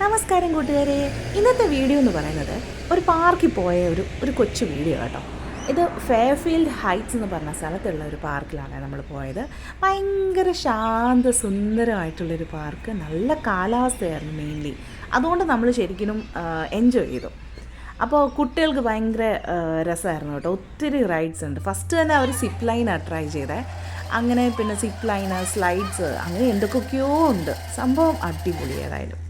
നമസ്കാരം കൂട്ടുകാരെ. ഇന്നത്തെ വീഡിയോ എന്ന് പറയുന്നത് ഒരു പാർക്കിൽ പോയ ഒരു കൊച്ചു വീഡിയോ കേട്ടോ. ഇത് ഫെയർഫീൽഡ് ഹൈറ്റ്സ് എന്ന് പറഞ്ഞ സ്ഥലത്തുള്ള ഒരു പാർക്കിലാണ് നമ്മൾ പോയത്. ഭയങ്കര ശാന്ത സുന്ദരമായിട്ടുള്ളൊരു പാർക്ക്. നല്ല കാലാവസ്ഥയായിരുന്നു മെയിൻലി. അതുകൊണ്ട് നമ്മൾ ശരിക്കും എൻജോയ് ചെയ്തു. അപ്പോൾ കുട്ടികൾക്ക് ഭയങ്കര രസമായിരുന്നു കേട്ടോ. ഒത്തിരി റൈഡ്സ് ഉണ്ട്. ഫസ്റ്റ് തന്നെ അവർ സിപ്പ് ലൈനാണ് ട്രൈ ചെയ്തത്. അങ്ങനെ പിന്നെ സിപ്പ് ലൈന്, സ്ലൈഡ്സ്, അങ്ങനെ എന്തൊക്കെയൊക്കെയോ ഉണ്ട്. സംഭവം അടിപൊളി. ഏതായാലും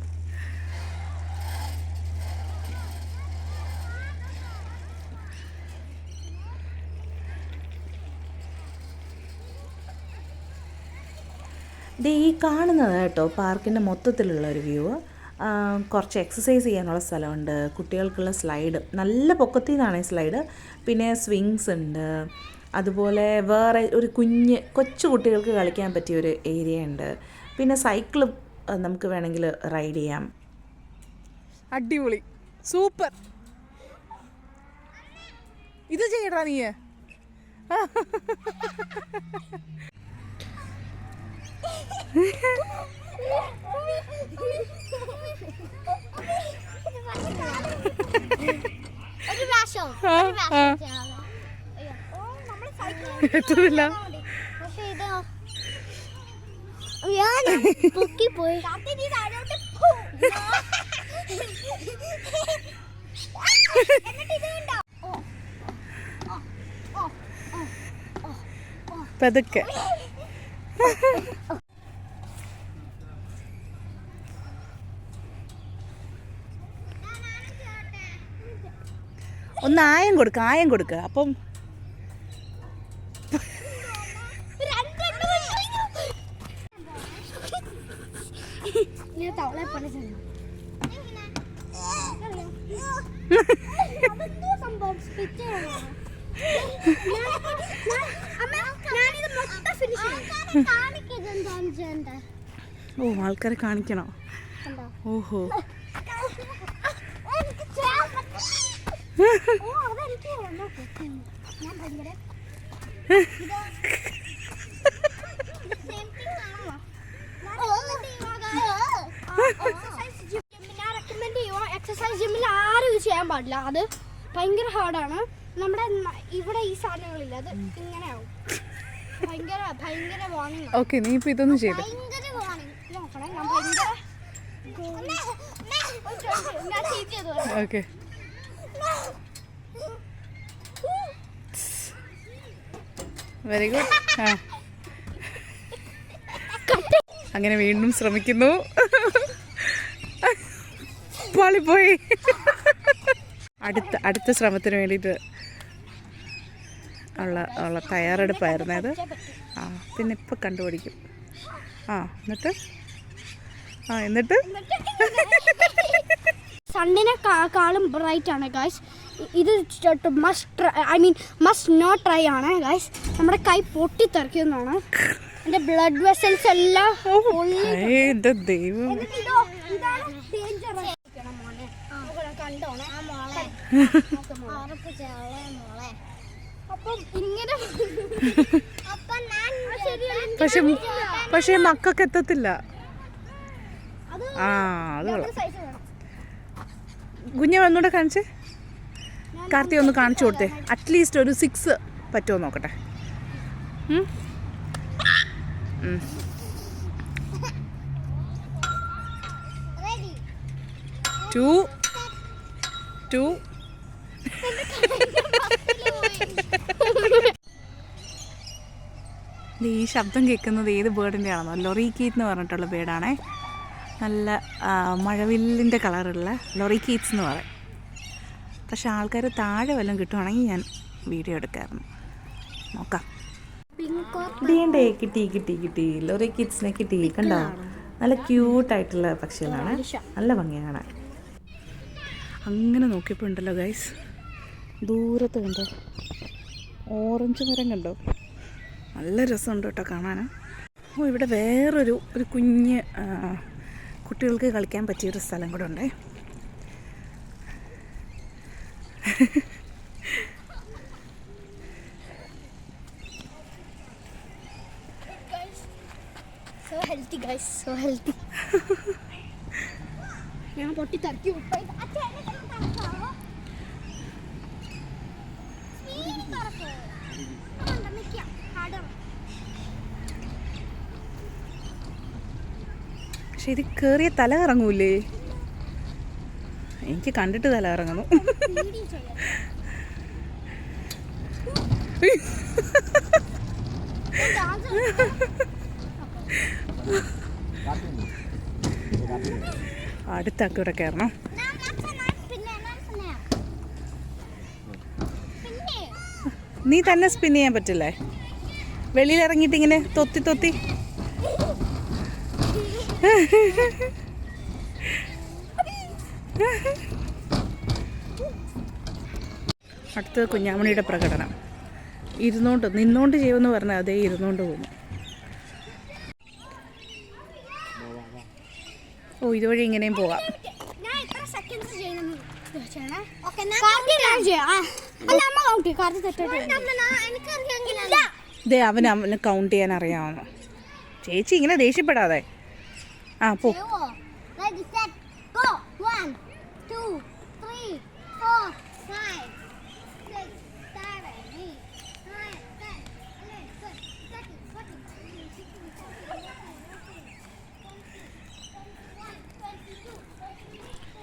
ഇത് ഈ കാണുന്നത് കേട്ടോ പാർക്കിൻ്റെ മൊത്തത്തിലുള്ള ഒരു വ്യൂ. കുറച്ച് എക്സസൈസ് ചെയ്യാനുള്ള സ്ഥലമുണ്ട്, കുട്ടികൾക്കുള്ള സ്ലൈഡ്, നല്ല പൊക്കത്തിൽ നിന്നാണ് ഈ സ്ലൈഡ്. പിന്നെ സ്വിങ്സ് ഉണ്ട്, അതുപോലെ വേറെ ഒരു കൊച്ചു കുട്ടികൾക്ക് കളിക്കാൻ പറ്റിയൊരു ഏരിയ ഉണ്ട്. പിന്നെ സൈക്കിള് നമുക്ക് വേണമെങ്കിൽ റൈഡ് ചെയ്യാം. അടിപൊളി, സൂപ്പർ. ഇത് ചെയ്യടാ നീ. എത്തുന്നില്ല. പതുക്കെ ഒന്ന് ആയം കൊടുക്ക. അപ്പം ഓ, ആൾക്കാരെ കാണിക്കണോ? ഓഹോ, എക്സസൈസ് ജിമ്മിൽ ആരും ഇത് ചെയ്യാൻ പാടില്ല. അത് ഭയങ്കര ഹാർഡാണ്. നമ്മുടെ ഇവിടെ ഈ സാധനങ്ങളില്ല, അത് ഇങ്ങനെ ആവും. ഭയങ്കര വാണിംഗ്. ഓക്കെ, നീ ഇപ്പൊ ഇതൊന്നും ചെയ്തു. ഭയങ്കര വാണിംഗ് നോക്കണേ. ഞാൻ ഓക്കെ, വെരി ഗുഡ്. അങ്ങനെ വീണ്ടും ശ്രമിക്കുന്നു. പാളിപ്പോയി. അടുത്ത ശ്രമത്തിന് വേണ്ടിയിട്ട് ഉള്ള തയ്യാറെടുപ്പായിരുന്നു അത്. പിന്നെ ഇപ്പം കണ്ടുപിടിക്കും. എന്നിട്ട് സണ്ണിനെ കാളും ബ്രൈറ്റ് ആണ് ഗൈസ്. ഇത് മസ്റ്റ് നോട്ട് ട്രൈ ആണ് ഗൈസ്. നമ്മുടെ കൈ പൊട്ടിത്തെറിക്കുന്നതാണ്. എൻ്റെ ബ്ലഡ് വെസൽസ് എല്ലാം ദൈവം. പക്ഷെ മക്കൾക്ക് എത്തത്തില്ല. അത് കുഞ്ഞെ ഒന്നുകൂടെ കാണിച്ചേ. കാർത്തി ഒന്ന് കാണിച്ചു കൊടുത്തേ. അറ്റ്ലീസ്റ്റ് ഒരു 6 പറ്റുമോ നോക്കട്ടെ. 2 ഈ ശബ്ദം കേൾക്കുന്നത് ഏത് ബേർഡിൻ്റെ ആണെന്നോ? ലൊറിക്കീറ്റ് എന്ന് പറഞ്ഞിട്ടുള്ള ബേർഡാണേ. നല്ല മഴവില്ലിൻ്റെ കളറുള്ള ലൊറിക്കീറ്റ്സ് എന്ന് പറയും. പക്ഷെ ആൾക്കാർ താഴെ വല്ലതും കിട്ടുവാണെങ്കിൽ ഞാൻ വീഡിയോ എടുക്കാമായിരുന്നു. നോക്കാം. കിട്ടിയണ്ടേ? കിട്ടി. ലൊറിക്കീറ്റ്സിനെ കിട്ടി. കണ്ടോ? നല്ല ക്യൂട്ടായിട്ടുള്ള പക്ഷികളാണ്. നല്ല ഭംഗിയാണ്. അങ്ങനെ നോക്കിയപ്പോൾ ഉണ്ടല്ലോ ഗൈസ്, ദൂരത്ത് കണ്ടോ ഓറഞ്ച് മരം കണ്ടോ? നല്ല രസമുണ്ട് കേട്ടോ കാണാൻ. ഇവിടെ വേറൊരു കുഞ്ഞ് കുട്ടികൾക്ക് കളിക്കാൻ പറ്റിയൊരു സ്ഥലം കൂടെ ഉണ്ടേ. So healthy guys, so healthy. ഞാൻ പൊട്ടി തറക്കി വിട്ടു. പക്ഷെ ഇത് കയറിയ തല ഇറങ്ങൂലേ? എനിക്ക് കണ്ടിട്ട് തല ഇറങ്ങുന്നു. അടുത്തൊക്കെ ഇവിടെ കയറണം. നീ തന്നെ സ്പിൻ ചെയ്യാൻ പറ്റില്ലേ? വെളിയിൽ ഇറങ്ങിയിട്ട് ഇങ്ങനെ തൊത്തി തൊത്തി. അടുത്തത് കുഞ്ഞാമണിയുടെ പ്രകടനം. നിന്നോണ്ട് ചെയ്യുമെന്ന് പറഞ്ഞാൽ അതേ ഇരുന്നോണ്ട് പോകുന്നു. ഓ, ഇതുവഴി ഇങ്ങനെയും പോകാം. ദേ അവന് കൗണ്ട് ചെയ്യാൻ അറിയാവുന്നു. ചേച്ചി ഇങ്ങനെ ദേഷ്യപ്പെടാതെ. ആ പോ.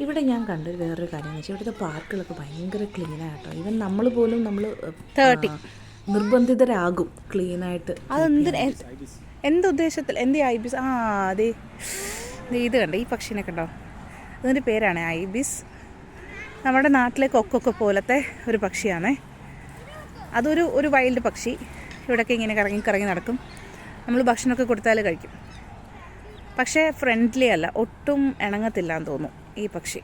ഇവിടെ ഞാൻ കണ്ടൊരു വേറൊരു കാര്യം എന്ന് വെച്ചാൽ ഇവിടുത്തെ പാർക്കുകളൊക്കെ ഭയങ്കര ക്ലീനായിട്ടോ. ഈവൻ നമ്മൾ പോലും നിർബന്ധിതരാകും ക്ലീനായിട്ട്. എന്തുദ്ദേശത്തിൽ? എന്ത് ഐബിസ്? ആ അതെ, ഇത് കണ്ടോ ഈ പക്ഷിനെ കണ്ടോ? അതിൻ്റെ പേരാണ് ഐബിസ്. നമ്മുടെ നാട്ടിലെ കൊക്കൊക്കെ പോലത്തെ ഒരു പക്ഷിയാണ്. അതൊരു വൈൽഡ് പക്ഷി. ഇവിടെയൊക്കെ ഇങ്ങനെ കറങ്ങി നടക്കും. നമ്മൾ ഭക്ഷണമൊക്കെ കൊടുത്താൽ കഴിക്കും. പക്ഷേ ഫ്രണ്ട്ലി അല്ല, ഒട്ടും ഇണങ്ങത്തില്ല എന്ന് തോന്നുന്നു ഈ പക്ഷി.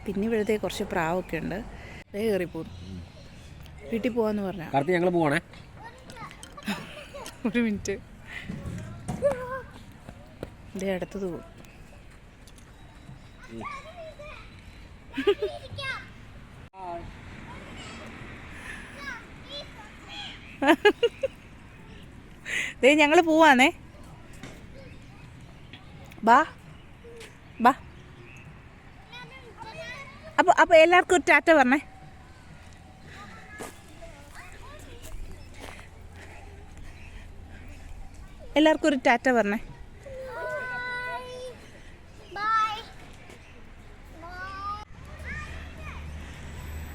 പിന്നെ ഇവിടുത്തെ കുറച്ച് പ്രാവൊക്കെ ഉണ്ട്. അതേ കയറിപ്പോകും. വീട്ടിൽ പോവാന്ന് പറഞ്ഞാൽ ഞങ്ങൾ പോവാണേ. ഒരു മിനിറ്റ്, ഇതേ അടുത്തത് പോകും. ദേ ഞങ്ങൾ പോവാന്നേ. ബാ ബാ. അപ്പോൾ എല്ലാവർക്കും ഒരു ടാറ്റ പറഞ്ഞേ. എല്ലാവർക്കും ഒരു ടാറ്റ പറഞ്ഞേ.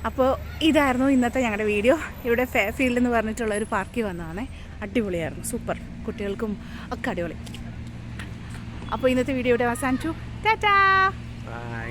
അപ്പോൾ ഇതായിരുന്നു ഇന്നത്തെ ഞങ്ങളുടെ വീഡിയോ. ഇവിടെ ഫെയർഫീൽഡ് എന്ന് പറഞ്ഞിട്ടുള്ള ഒരു പാർക്കിൽ വന്നതാണേ. അടിപൊളിയായിരുന്നു, സൂപ്പർ. കുട്ടികൾക്കും ഒക്കെ അടിപൊളി. അപ്പോൾ ഇന്നത്തെ വീഡിയോ ഇവിടെ അവസാനിച്ചു. ടാറ്റാ. ബൈ.